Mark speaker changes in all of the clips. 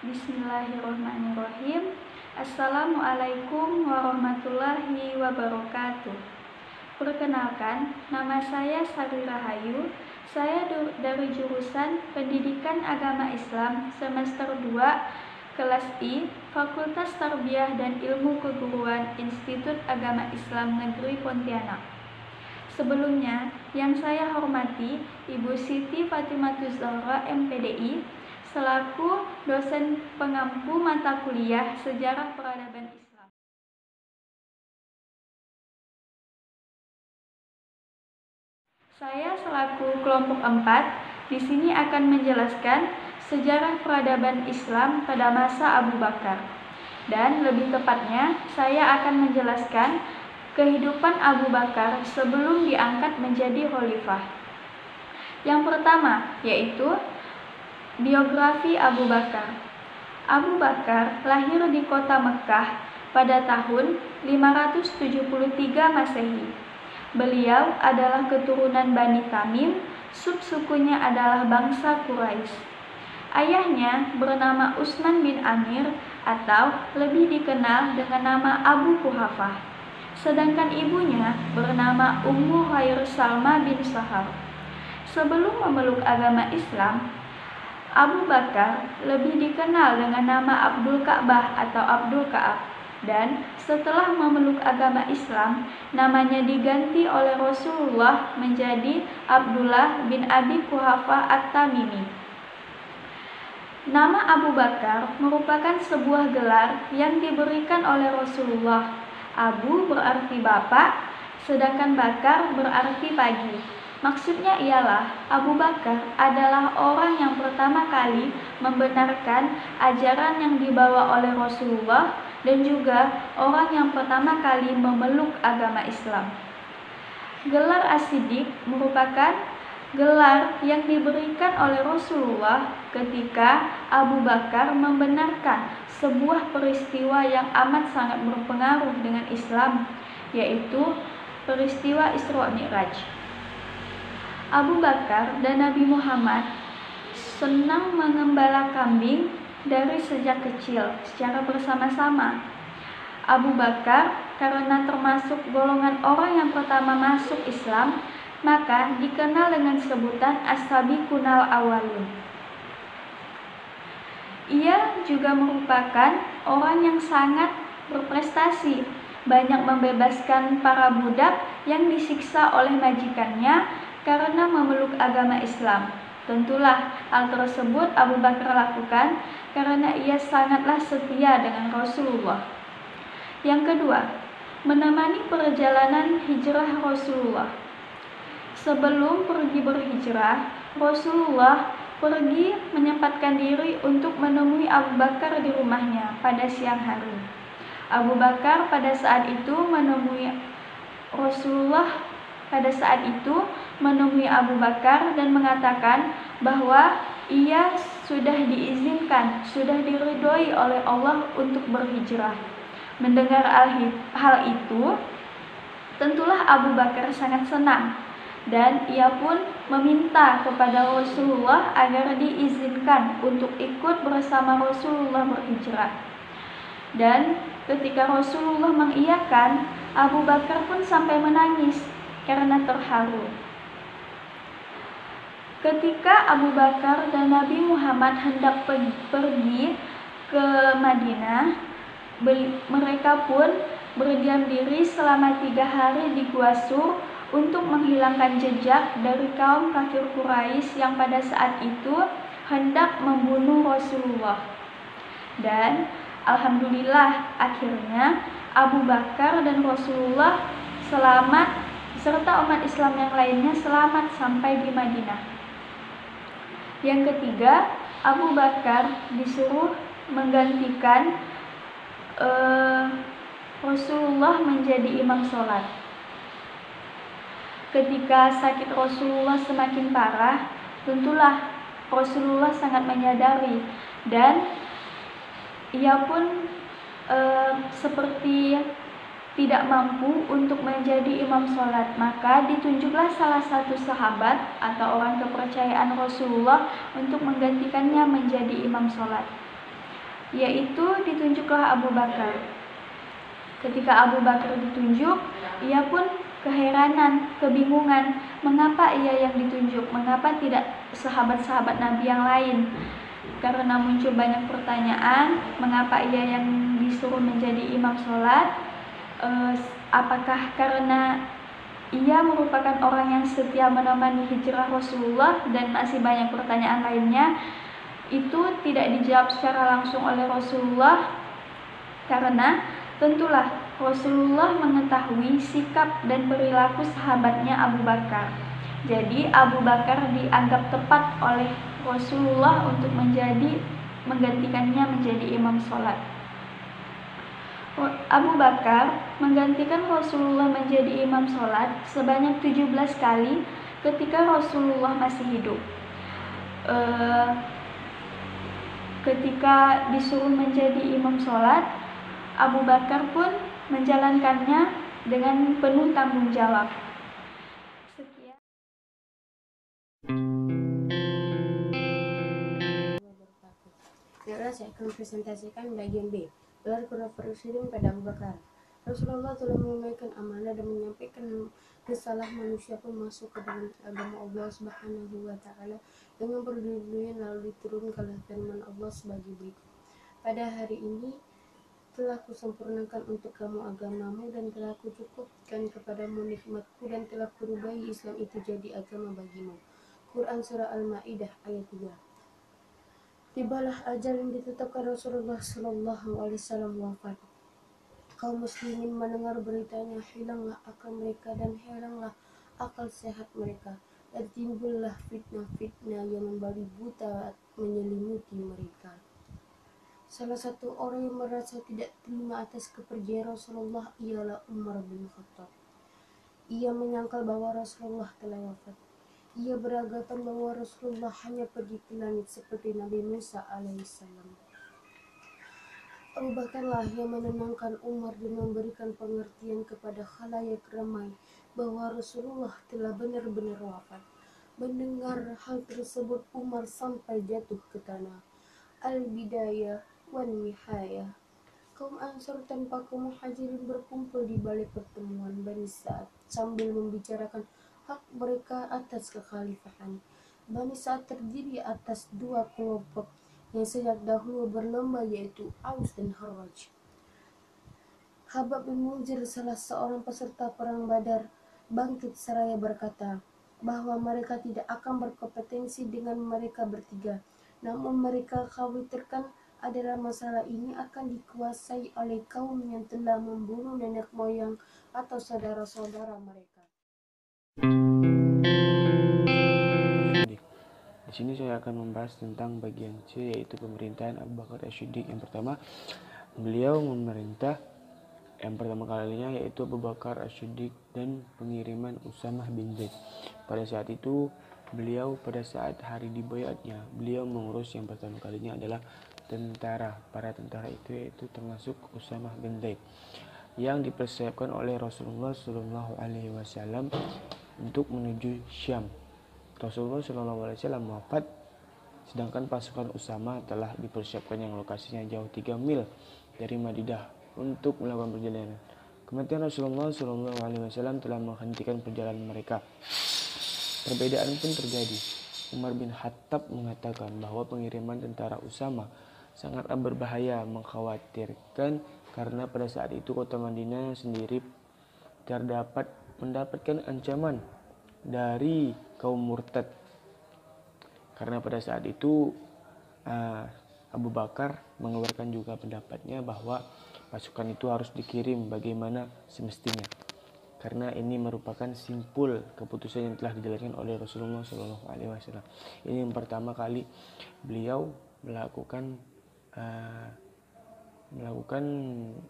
Speaker 1: Bismillahirrahmanirrahim. Assalamualaikum warahmatullahi wabarakatuh. Perkenalkan, nama saya Sari Rahayu. Saya dari jurusan Pendidikan Agama Islam semester 2, kelas I, Fakultas Tarbiyah dan Ilmu Keguruan Institut Agama Islam Negeri Pontianak. Sebelumnya, yang saya hormati Ibu Siti Fatimatuz Zahra MPDI selaku dosen pengampu mata kuliah Sejarah Peradaban Islam. Saya selaku kelompok 4 di sini akan menjelaskan sejarah peradaban Islam pada masa Abu Bakar. Dan lebih tepatnya, saya akan menjelaskan kehidupan Abu Bakar sebelum diangkat menjadi khalifah. Yang pertama yaitu biografi Abu Bakar. Abu Bakar lahir di kota Mekkah pada tahun 573 Masehi. Beliau adalah keturunan Bani Tamim, subsukunya adalah bangsa Quraisy. Ayahnya bernama Utsman bin Amir atau lebih dikenal dengan nama Abu Quhafah. Sedangkan ibunya bernama Ummu Khair Salma bin Sahar. Sebelum memeluk agama Islam, Abu Bakar lebih dikenal dengan nama Abdul Ka'bah atau Abdul Ka'ab, dan setelah memeluk agama Islam, namanya diganti oleh Rasulullah menjadi Abdullah bin Abi Quhafah At-Tamimi. Nama Abu Bakar merupakan sebuah gelar yang diberikan oleh Rasulullah. Abu berarti bapak, sedangkan Bakar berarti pagi. Maksudnya ialah Abu Bakar adalah orang yang pertama kali membenarkan ajaran yang dibawa oleh Rasulullah dan juga orang yang pertama kali memeluk agama Islam. Gelar As-Siddiq merupakan gelar yang diberikan oleh Rasulullah ketika Abu Bakar membenarkan sebuah peristiwa yang amat sangat berpengaruh dengan Islam, yaitu peristiwa Isra Mi'raj. Abu Bakar dan Nabi Muhammad senang mengembala kambing dari sejak kecil secara bersama-sama. Abu Bakar karena termasuk golongan orang yang pertama masuk Islam, maka dikenal dengan sebutan As-Sabiqunal Awwalun. Ia juga merupakan orang yang sangat berprestasi, banyak membebaskan para budak yang disiksa oleh majikannya karena memeluk agama Islam. Tentulah hal tersebut Abu Bakar lakukan karena ia sangatlah setia dengan Rasulullah. Yang kedua, menemani perjalanan hijrah Rasulullah. Sebelum pergi berhijrah, Rasulullah pergi menyempatkan diri untuk menemui Abu Bakar di rumahnya pada siang hari. Abu Bakar pada saat itu menemui Abu Bakar dan mengatakan bahwa ia sudah diizinkan, sudah diridhoi oleh Allah untuk berhijrah. Mendengar hal itu, tentulah Abu Bakar sangat senang dan ia pun meminta kepada Rasulullah agar diizinkan untuk ikut bersama Rasulullah berhijrah. Dan ketika Rasulullah mengiyakan, Abu Bakar pun sampai menangis karena terharu. Ketika Abu Bakar dan Nabi Muhammad hendak pergi ke Madinah, mereka pun berdiam diri selama 3 hari di Gua Sur untuk menghilangkan jejak dari kaum kafir Quraisy yang pada saat itu hendak membunuh Rasulullah. Dan alhamdulillah akhirnya Abu Bakar dan Rasulullah selamat serta umat Islam yang lainnya selamat sampai di Madinah. Yang ketiga, Abu Bakar disuruh menggantikan Rasulullah menjadi imam sholat. Ketika sakit Rasulullah semakin parah, tentulah Rasulullah sangat menyadari dan ia pun seperti tidak mampu untuk menjadi imam sholat, maka ditunjuklah salah satu sahabat atau orang kepercayaan Rasulullah untuk menggantikannya menjadi imam sholat. yaitu ditunjuklah Abu Bakar. Ketika Abu Bakar ditunjuk, ia pun keheranan, kebingungan, mengapa ia yang ditunjuk, mengapa tidak sahabat-sahabat Nabi yang lain. Karena muncul banyak pertanyaan, mengapa ia yang disuruh menjadi imam sholat, apakah karena ia merupakan orang yang setia menemani hijrah Rasulullah, dan masih banyak pertanyaan lainnya. Itu tidak dijawab secara langsung oleh Rasulullah, karena tentulah Rasulullah mengetahui sikap dan perilaku sahabatnya Abu Bakar. Jadi Abu Bakar dianggap tepat oleh Rasulullah untuk menggantikannya menjadi imam sholat. Abu Bakar menggantikan Rasulullah menjadi imam sholat sebanyak 17 kali ketika Rasulullah masih hidup. Ketika disuruh menjadi imam sholat, Abu Bakar pun menjalankannya dengan penuh tanggung jawab. Sekian.
Speaker 2: Sekarang saya akan presentasikan bagian B, gelar Presiden pada Abu Bakar. Rasulullah telah menunaikan amanah dan menyampaikan risalah manusia pun masuk ke dalam agama Allah Subhanahu wa Ta'ala dengan berdua-duanya, lalu diturunkanlah firman Allah sebagai berikut. Pada hari ini telah kusempurnakan untuk kamu agamamu dan telah kucukupkan kepadamu nikmatku dan telah kurubahi Islam itu jadi agama bagimu. Quran Surah Al-Ma'idah ayat 3. Tibalah ajal yang ditetapkan Rasulullah SAW wafat. Kaum muslimin mendengar beritanya, hilanglah akal mereka dan hilanglah akal sehat mereka, dan timbullah fitnah-fitnah yang membali buta menyelimuti mereka. Salah satu orang yang merasa tidak terima atas kepergian Rasulullah ialah Umar bin Khattab. Ia menyangkal bahwa Rasulullah telah wafat. Ia beranggapan bahwa Rasulullah hanya pergi ke langit seperti Nabi Musa alaihissalam. Abu Bakarlah yang menenangkan Umar dan memberikan pengertian kepada khalayak ramai bahwa Rasulullah telah benar-benar wafat. Mendengar hal tersebut, Umar sampai jatuh ke tanah. Al-Bidayah wan Nihayah. Kaum Ansar tanpa kaum Muhajirin berkumpul di balik pertemuan Bani Sa'ad sambil membicarakan hak mereka atas kekhalifahan. Bani Sa'ad terdiri atas dua kelompok yang sejak dahulu berlomba, yaitu Aus dan Kharraj. Habab bin Munzir, salah seorang peserta perang Badar, bangkit seraya berkata bahwa mereka tidak akan berkompetensi dengan mereka bertiga, namun mereka khawatirkan adalah masalah ini akan dikuasai oleh kaum yang telah membunuh nenek moyang atau saudara-saudara mereka.
Speaker 3: Di sini saya akan membahas tentang bagian C, yaitu pemerintahan Abu Bakar As-Siddiq. Yang pertama, beliau memerintah yang pertama kalinya yaitu Abu Bakar As-Siddiq dan pengiriman Usamah bin Zaid. Pada saat itu beliau, pada saat hari dibayatnya, beliau mengurus yang pertama kalinya adalah tentara. Para tentara itu yaitu termasuk Usamah bin Zaid yang dipersiapkan oleh Rasulullah SAW untuk menuju Syam. Rasulullah SAW wafat, sedangkan pasukan Usama telah dipersiapkan yang lokasinya jauh 3 mil dari Madinah untuk melakukan perjalanan. Kematian Rasulullah SAW telah menghentikan perjalanan mereka. Perbedaan pun terjadi. Umar bin Khattab mengatakan bahwa pengiriman tentara Usama sangatlah berbahaya, mengkhawatirkan karena pada saat itu kota Madinah sendiri mendapatkan ancaman dari kaum murtad. Karena pada saat itu Abu Bakar mengeluarkan juga pendapatnya bahwa pasukan itu harus dikirim bagaimana semestinya, karena ini merupakan simpul keputusan yang telah dijalankan oleh Rasulullah SAW. Ini yang pertama kali beliau melakukan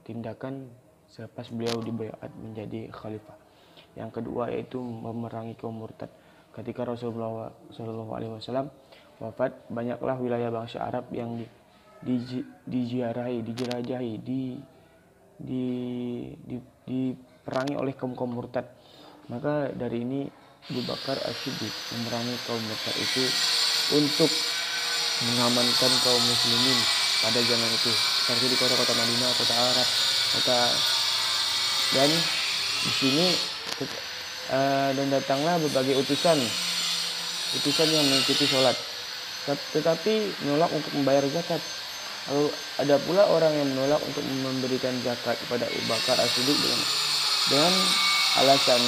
Speaker 3: tindakan selepas beliau dibayat menjadi khalifah. Yang kedua yaitu memerangi kaum murtad. Ketika Rasulullah SAW wafat, banyaklah wilayah bangsa Arab yang dijelajahi, diperangi oleh kaum murtad. Maka dari ini Abu Bakar As-Siddiq memerangi kaum murtad itu untuk mengamankan kaum muslimin pada zaman itu, seperti di kota-kota Madinah, kota Arab, kota. Dan di sini dan datanglah berbagai utusan yang mengikuti sholat, tetapi menolak untuk membayar zakat. Lalu ada pula orang yang menolak untuk memberikan zakat kepada Abu Bakar As-Siddiq dengan alasan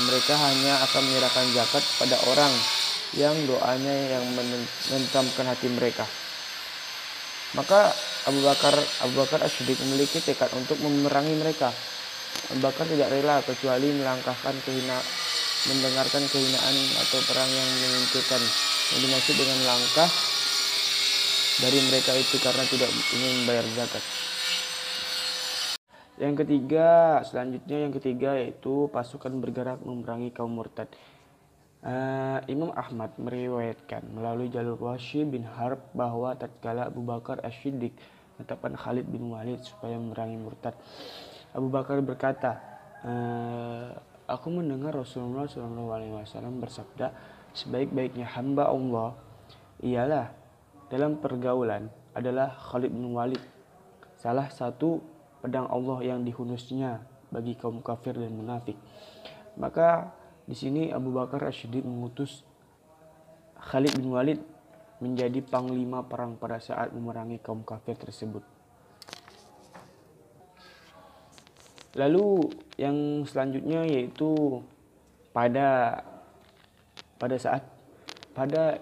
Speaker 3: mereka hanya akan menyerahkan zakat pada orang yang doanya yang menenteramkan hati mereka. Maka Abu Bakar As-Siddiq memiliki tekad untuk memerangi mereka. Abu Bakar tidak rela kecuali mendengarkan kehinaan atau perang yang menyingkirkan yang dimaksud dengan langkah dari mereka itu karena tidak ingin membayar zakat. Yang ketiga yaitu pasukan bergerak memerangi kaum murtad. Imam Ahmad meriwayatkan melalui jalur Wahsy bin Harb bahwa tatkala Abu Bakar As-Siddiq menetapkan Khalid bin Walid supaya memerangi murtad, Abu Bakar berkata, aku mendengar Rasulullah SAW bersabda, sebaik-baiknya hamba Allah ialah dalam pergaulan adalah Khalid bin Walid, salah satu pedang Allah yang dihunusnya bagi kaum kafir dan munafik. Maka di sini Abu Bakar As-Siddiq mengutus Khalid bin Walid menjadi panglima perang pada saat memerangi kaum kafir tersebut. Lalu yang selanjutnya yaitu pada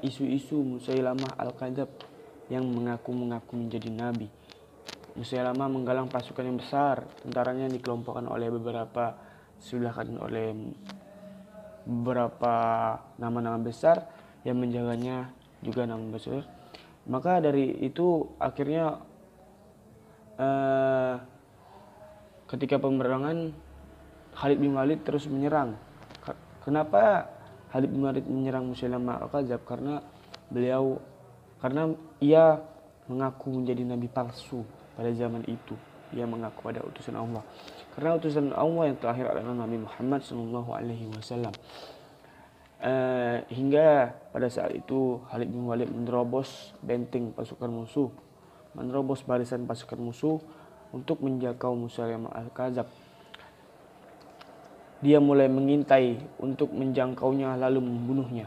Speaker 3: isu-isu Musailamah Al-Kadzab yang mengaku menjadi nabi. Musailamah menggalang pasukan yang besar, tentaranya dikelompokkan oleh beberapa nama-nama besar yang menjaganya juga nama besar. Maka dari itu akhirnya ketika peperangan Khalid bin Walid terus menyerang. Kenapa Khalid bin Walid menyerang Musailamah Al-Kadzab? Karena ia mengaku menjadi nabi palsu pada zaman itu. Ia mengaku pada utusan Allah. Karena utusan Allah yang terakhir adalah Nabi Muhammad SAW. Hingga pada saat itu Khalid bin Walid menerobos benteng pasukan musuh, menerobos barisan pasukan musuh untuk menjangkau Musailamah Al-Kadzab. Dia mulai mengintai untuk menjangkaunya lalu membunuhnya.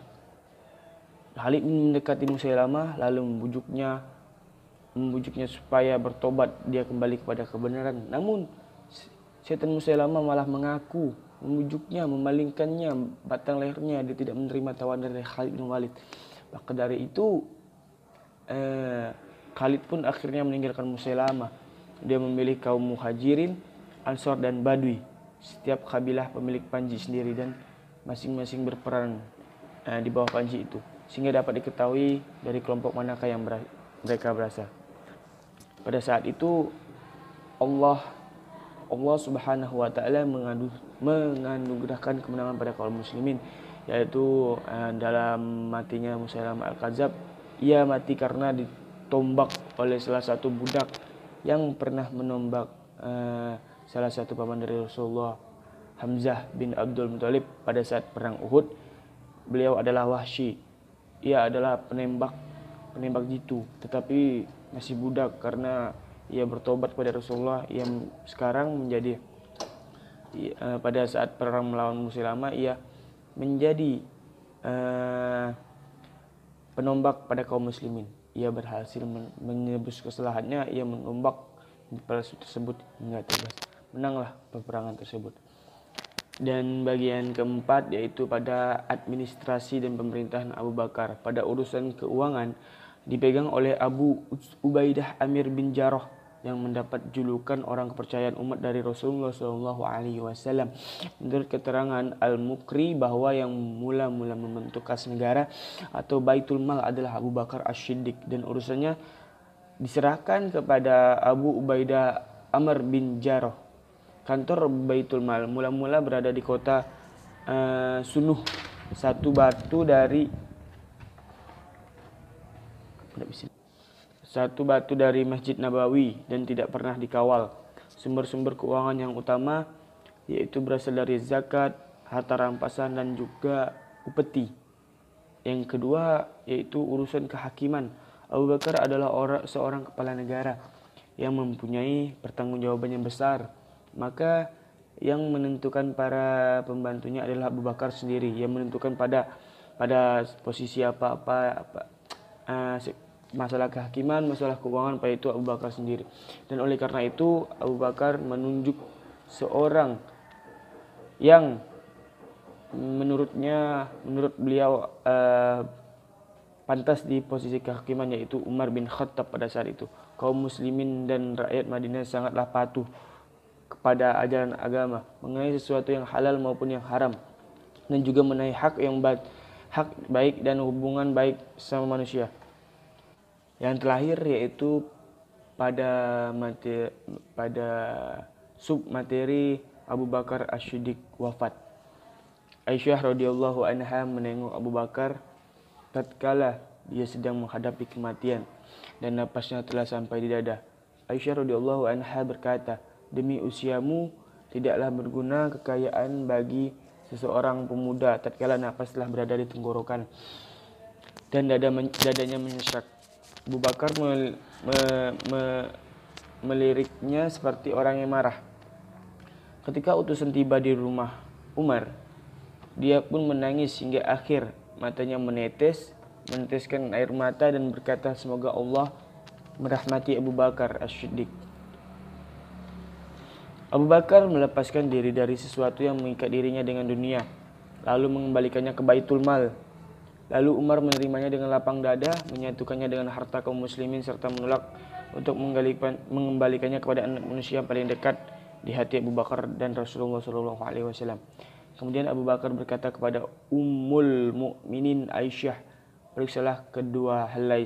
Speaker 3: Khalid mendekati Musailamah lalu membujuknya supaya bertobat, dia kembali kepada kebenaran. Namun setan Musailamah malah mengaku membujuknya, memalingkannya batang lehernya. Dia tidak menerima tawaran dari Khalid bin Walid. Maka dari itu Khalid pun akhirnya meninggalkan Musailamah. Dia memilih kaum Muhajirin, Ansor dan Badui. Setiap kabilah pemilik panji sendiri dan masing-masing berperan di bawah panji itu, sehingga dapat diketahui dari kelompok manakah yang mereka berasal. Pada saat itu Allah Subhanahu wa taala menganugerahkan kemenangan pada kaum muslimin, yaitu dalam matinya Musailamah Al-Kadzab. Ia mati karena ditombak oleh salah satu budak yang pernah menombak salah satu paman dari Rasulullah, Hamzah bin Abdul Muthalib, pada saat perang Uhud. Beliau adalah Wahsy. Ia adalah penembak jitu, tetapi masih budak karena ia bertobat kepada Rasulullah. Ia sekarang menjadi pada saat perang melawan Musailamah, ia menjadi penombak pada kaum muslimin. Ia berhasil menebus kesalahannya. Ia menombak di palsu tersebut hingga terbebas. Menanglah peperangan tersebut. Dan bagian keempat yaitu pada administrasi dan pemerintahan Abu Bakar. Pada urusan keuangan dipegang oleh Abu Ubaidah Amir bin Jarrah yang mendapat julukan orang kepercayaan umat dari Rasulullah SAW. Menurut keterangan Al-Mukri bahwa yang mula-mula membentuk kas negara atau Baitul Mal adalah Abu Bakar As-Siddiq, dan urusannya diserahkan kepada Abu Ubaidah Amr bin Jarrah. Kantor Baitul Mal mula-mula berada di kota Sunuh, satu batu dari Masjid Nabawi, dan tidak pernah dikawal. Sumber-sumber keuangan yang utama yaitu berasal dari zakat, harta rampasan, dan juga upeti. Yang kedua yaitu urusan kehakiman Abu Bakar adalah seorang kepala negara yang mempunyai pertanggungjawaban yang besar. Maka yang menentukan para pembantunya adalah Abu Bakar sendiri, yang menentukan pada posisi masalah kehakiman, masalah keuangan, pada itu Abu Bakar sendiri. Dan oleh karena itu Abu Bakar menunjuk seorang yang menurut beliau pantas di posisi kehakiman, yaitu Umar bin Khattab. Pada saat itu kaum muslimin dan rakyat Madinah sangatlah patuh kepada ajaran agama mengenai sesuatu yang halal maupun yang haram, dan juga mengenai hak baik dan hubungan baik sama manusia. Yang terakhir yaitu pada submateri Abu Bakar As-Siddiq wafat. Aisyah radhiyallahu anha menengok Abu Bakar tatkala dia sedang menghadapi kematian dan napasnya telah sampai di dada. Aisyah radhiyallahu anha berkata, "Demi usiamu tidaklah berguna kekayaan bagi seseorang pemuda tatkala napas telah berada di tenggorokan dan dadanya menyesak." Abu Bakar meliriknya seperti orang yang marah. Ketika utusan tiba di rumah Umar, dia pun menangis hingga akhir matanya meneteskan air mata dan berkata, "Semoga Allah merahmati Abu Bakar As-Siddiq." Abu Bakar melepaskan diri dari sesuatu yang mengikat dirinya dengan dunia, lalu mengembalikannya ke Baitul Mal. Lalu Umar menerimanya dengan lapang dada, menyatukannya dengan harta kaum muslimin, serta menolak untuk mengembalikannya kepada anak manusia yang paling dekat di hati Abu Bakar dan Rasulullah SAW. Kemudian Abu Bakar berkata kepada Ummul Mukminin Aisyah, "Periksalah kedua helai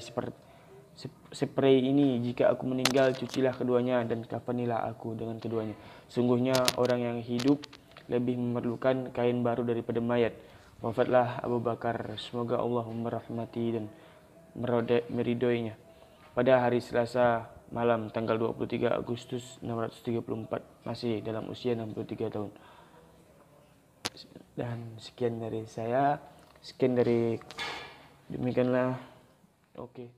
Speaker 3: spray ini. Jika aku meninggal, cucilah keduanya dan kafanilah aku dengan keduanya. Sungguhnya orang yang hidup lebih memerlukan kain baru daripada mayat." Wafatlah Abu Bakar, semoga Allah merahmati dan meridhoinya, pada hari Selasa malam tanggal 23 Agustus 634, masih dalam usia 63 tahun. Dan sekian dari saya, demikianlah. Oke.